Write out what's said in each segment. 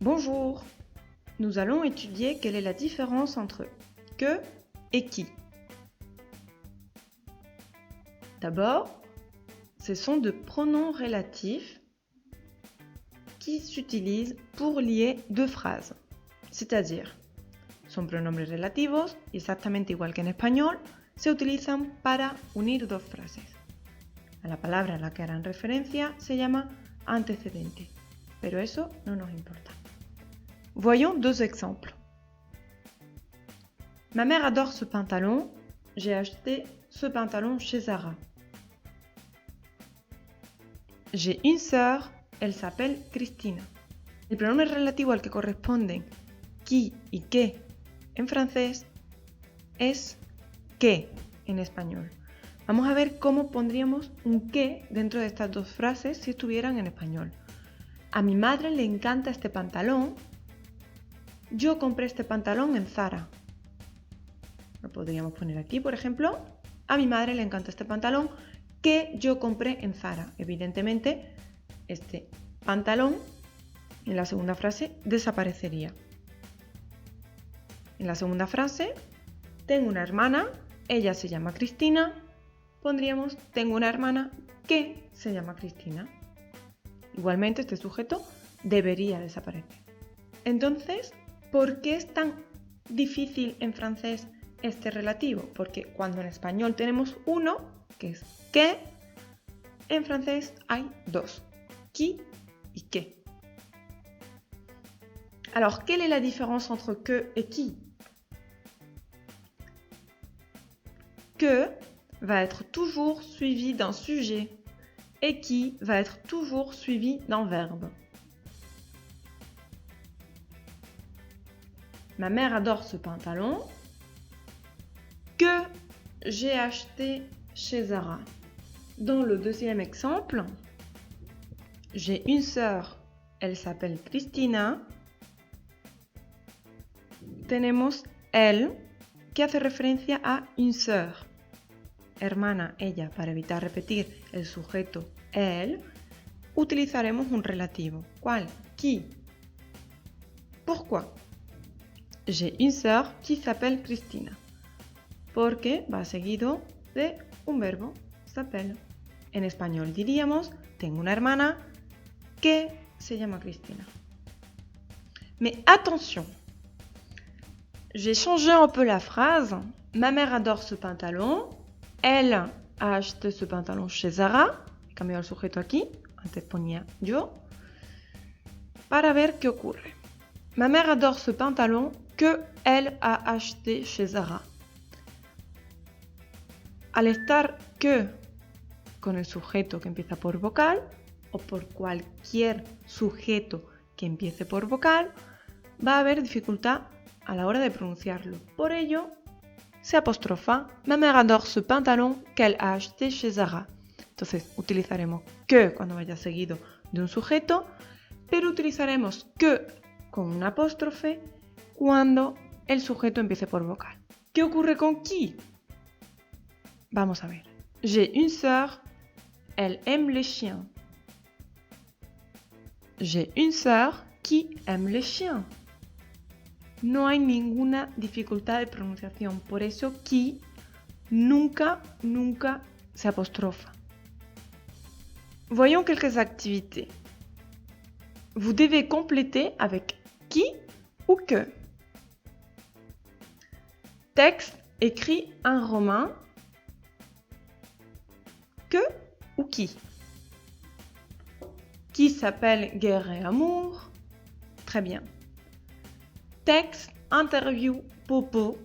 Bonjour, nous allons étudier quelle est la différence entre que et qui. D'abord, ce sont de pronoms relatifs qui s'utilisent pour lier deux phrases, c'est-à-dire, son pronombres relativos, exactamente igual que en español, se utilizan para unir dos frases. A la palabra a la que harán referencia se llama antecedente, pero eso no nos importa. Voyons deux exemples. Ma mère adore ce pantalon, j'ai acheté ce pantalon chez Zara. J'ai une sœur, elle s'appelle Cristina. El pronombre relativo al que corresponden qui y que en francés es que en español. Vamos a ver cómo pondríamos un que dentro de estas dos frases si estuvieran en español. A mi madre le encanta este pantalón. Yo compré este pantalón en Zara. Lo podríamos poner aquí, por ejemplo. A mi madre le encanta este pantalón que yo compré en Zara. Evidentemente, este pantalón en la segunda frase desaparecería. En la segunda frase, tengo una hermana, ella se llama Cristina. Pondríamos, tengo una hermana que se llama Cristina. Igualmente, este sujeto debería desaparecer. Entonces, ¿por qué es tan difícil en francés este relativo? Porque cuando en español tenemos uno, que es que, en francés hay dos, qui y que. Alors, quelle est la différence entre que et qui? Que va être toujours suivi d'un sujet et qui va être toujours suivi d'un verbe. Ma mère adore ce pantalon que j'ai acheté chez Zara. Dans le deuxième exemple, j'ai une sœur, elle s'appelle Cristina. Tenemos elle que hace referencia a une sœur. Hermana, ella, para evitar repetir el sujeto elle, utilizaremos un relativo. ¿Cuál? Qui. Pourquoi? J'ai une sœur qui s'appelle Cristina. Porque va seguido de un verbo, s'appelle. En español diríamos, tengo una hermana que se llama Cristina. Mais attention, j'ai changé un peu la phrase. Ma mère adore ce pantalon. Elle a acheté ce pantalon chez Zara. He cambiado el sujeto aquí. Antes ponía yo. Para ver qué ocurre. Ma mère adore ce pantalon que elle a acheté chez Zara. Al estar que con el sujeto que empieza por vocal o por cualquier sujeto que empiece por vocal, va a haber dificultad a la hora de pronunciarlo. Por ello, se apostrofa. Ma mère adore ce pantalon qu'elle a acheté chez Zara. Entonces, utilizaremos que cuando vaya seguido de un sujeto, pero utilizaremos que con un apóstrofe cuando el sujeto empiece por vocal. ¿Qué ocurre con qui? Vamos a ver. J'ai une sœur, elle aime les chiens. J'ai une sœur qui aime les chiens. No hay ninguna dificultad de pronunciación, por eso qui nunca se apostrophe. Voyons quelques activités. Vous devez compléter avec qui ou que. Texte écrit un roman. Que ou qui? Qui s'appelle Guerre et Amour. Très bien. Texte, interview, popo.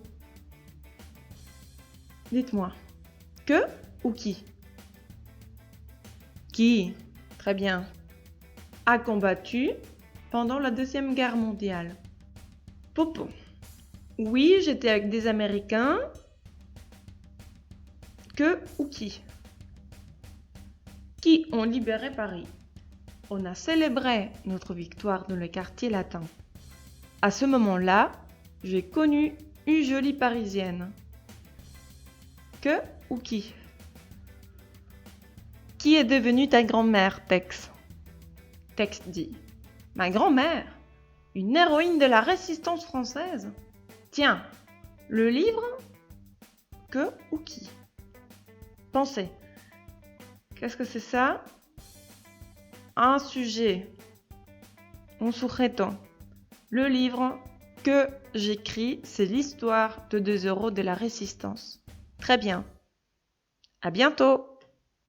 Dites-moi, que ou qui? Qui, très bien, a combattu pendant la Deuxième Guerre mondiale. Popo. Oui, j'étais avec des Américains. Que ou qui? Qui ont libéré Paris. On a célébré notre victoire dans le quartier latin. À ce moment-là, j'ai connu une jolie Parisienne. Que ou qui? Qui est devenue ta grand-mère, Tex? Tex dit. Ma grand-mère? Une héroïne de la résistance française? Tiens, le livre, que ou qui? Pensez. Qu'est-ce que c'est ça? Un sujet. Un sujeto. Le livre que j'écris, c'est l'histoire de 2 héros de la résistance. Très bien. À bientôt!